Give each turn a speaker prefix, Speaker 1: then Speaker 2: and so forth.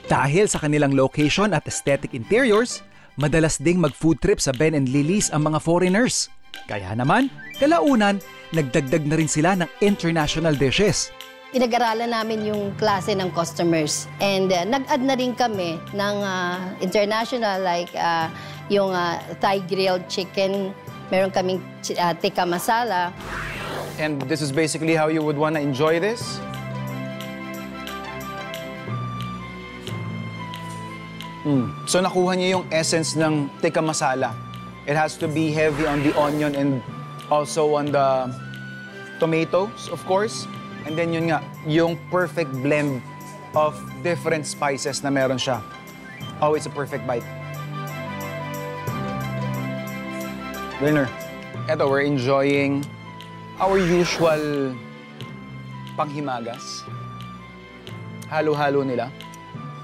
Speaker 1: Dahil sa kanilang location at aesthetic interiors, madalas ding mag-food trip sa Ben and Lily's ang mga foreigners. Kaya naman, kalaunan, nagdagdag na rin sila ng international dishes.
Speaker 2: Pinag-aralan namin yung klase ng customers and nag-add na rin kami ng international like yung Thai grilled chicken, meron kaming tikka masala.
Speaker 3: And this is basically how you would want to enjoy this? So nakuha niyo yung essence ng tikka masala. It has to be heavy on the onion and also on the tomatoes, of course. And then yun nga, yung perfect blend of different spices na meron siya. Oh, it's a perfect bite. Winner. Eto, we're enjoying our usual panghimagas. Halo-halo nila.